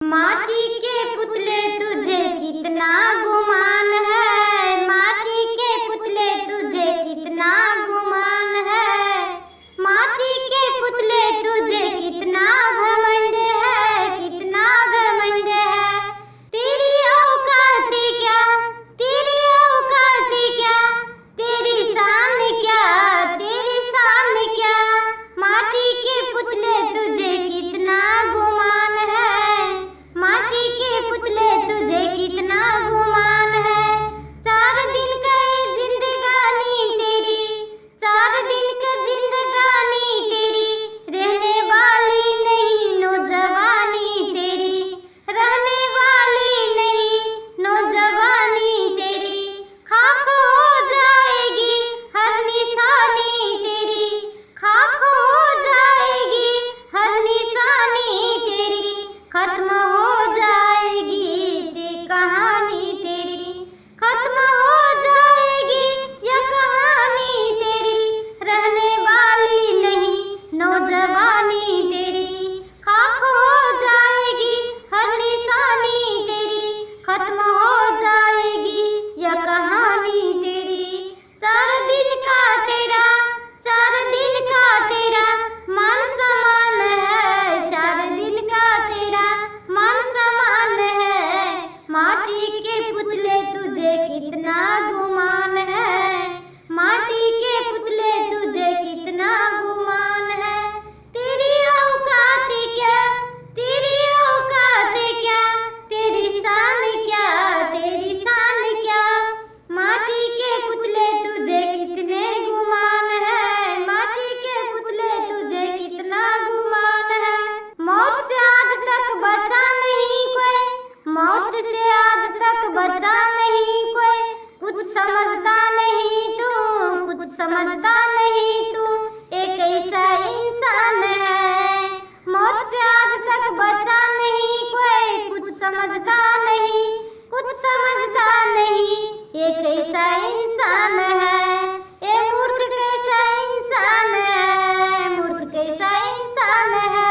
माटी के पुतले तुझे कितना गुमान है, माटी के पुतले तुझे कितना गुमान है, माटी के पुतले तुझे कितना घमंड है, कितना घमंड है। तेरी औकात क्या, तेरी औकात क्या, तेरी शान क्या, तेरी शान क्या। माटी के पुतले तुझे कितना गुमान है, माटी के पुतले तुझे कितना गुमान है। 4 दिन का ये जिंदगानी तेरी, 4 दिन का जिंदगानी तेरी, रहने वाली नहीं नौजवानी तेरी, रहने वाली नहीं नौजवानी तेरी। खाक हो जाएगी हर निशानी तेरी, खाक हो जाएगी हर निशानी तेरी। खत्म हो जाएगी ते कहानी तेरी, खत्म हो जाएगी यह कहानी तेरी, रहने वाली नहीं नौजवानी तेरी। खाक हो जाएगी हर निशानी तेरी, खत्म हो जाएगी यह कहानी तेरी। 4 दिन का तेरा, 4 दिन का तेरा मान सम्मान है, 4 दिन का तेरा मान सम्मान है। माटी के पुतले तुझे कितना गुमान है, माटी के पुतले तुझे कितना गुमान है। तेरी औकात क्या, तेरी औकात क्या, तेरी शान क्या, तेरी शान क्या। माटी के पुतले तुझे कितने गुमान है, माटी के पुतले तुझे कितना गुमान है। मौत से आज तक बचा नहीं कोई, मौत से आज तक बचा नहीं कोई। कुछ समझता नहीं तू, कुछ समझता नहीं तू, एक ऐसा इंसान है। मौत से आज तक बचा नहीं कोई, कुछ समझता नहीं, कुछ समझता नहीं, एक ऐसा इंसान है। ये मूर्ख कैसा इंसान है, मूर्ख कैसा इंसान है।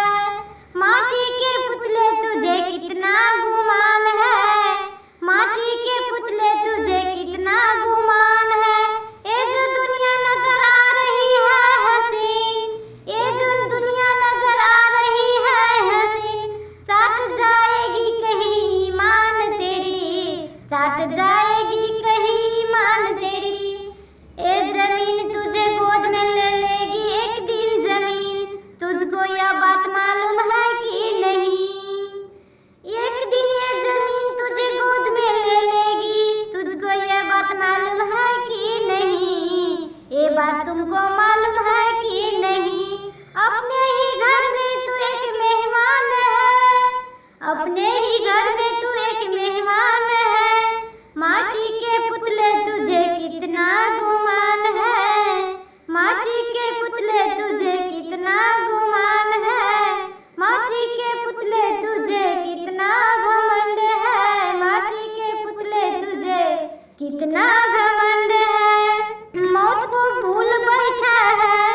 माटी के पुतले तुझे कितना गुमान है, माटी के पुतले तुझे कितना गुमान है। ये जो दुनिया नजर आ रही है हसीन, ये जो दुनिया नजर आ रही है हसीन, चाट जाएगी कहीं ईमान तेरी, चाट जाएगी कहीं ईमान तेरी। ये जमीन तुझे गोद में ले लेगी एक दिन जमीन, तुझको यह बात मालूम है कि नहीं। एक दिन ये जमीन तुझे गोद में ले लेगी, तुझको यह बात मालूम है कि नहीं। ये बात तुमको मालूम है कि नहीं। अपने ही घर में तू एक मेहमान है, अपने ही घर में तू एक मेहमान है। माटी के पुतले तुझे कितना गुमान है, माटी के पुतले तुझे कितना गुमान है। माटी के पुतले तुझे कितना घमंड है, माटी के पुतले तुझे कितना घमंड है। मौत को भूल बैठा है,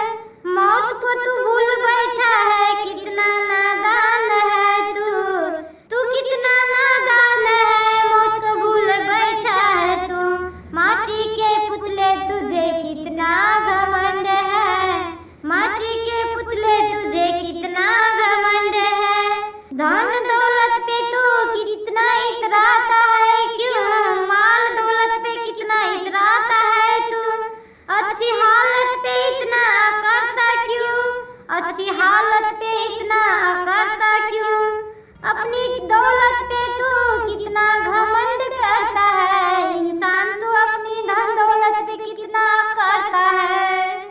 मौत को तू भूल बैठा है, कितना नादान है तू, तू कितना नादान है। मौत को भूल बैठा है तू, माटी के पुतले तुझे कितना घमंड है, माटी के पुतले तुझे कितना घमंड है। धन दौलत पे तू कितना इतराता है क्यों, माल दौलत पे कितना इतराता है तू। अच्छी हालत पे इतना करता क्यों, अच्छी हालत पे इतना करता क्यों। अपनी दौलत पे तू कितना घमंड करता है, इंसान तू अपनी धन दौलत पे कितना करता है।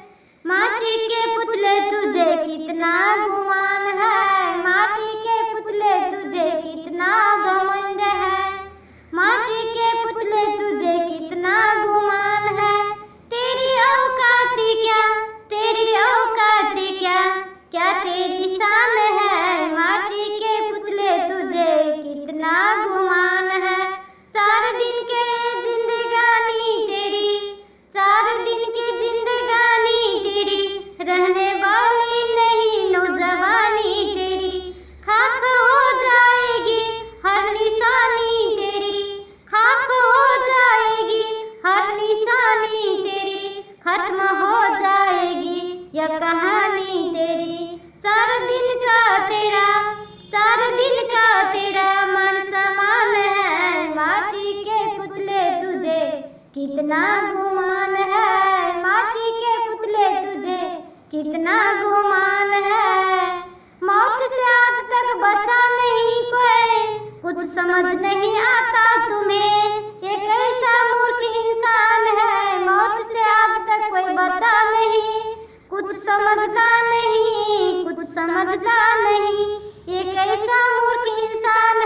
माटी के पुतले तुझे कितना गुमान है, माटी के पुतले तुझे कितना घमंड है, माटी के पुतले तुझे कितना गुमान है। तेरी औकात क्या, तेरी औकात क्या, क्या तेरी शान है। माटी के पुतले तुझे कितना गुमान है। 4 दिन के जिंदगानी तेरी, 4 दिन की जिंदगानी तेरी, रहने वाली नहीं नौजवानी तेरी। खाक हो जाएगी कितना गुमान है, माटी के पुतले तुझे कितना गुमान है। मौत से आज तक बचा नहीं कोई, कुछ समझ नहीं आता तुम्हें, ये कैसा मूर्ख इंसान है। मौत से आज तक कोई बचा नहीं, कुछ समझता नहीं, कुछ समझता नहीं, ये कैसा मूर्ख इंसान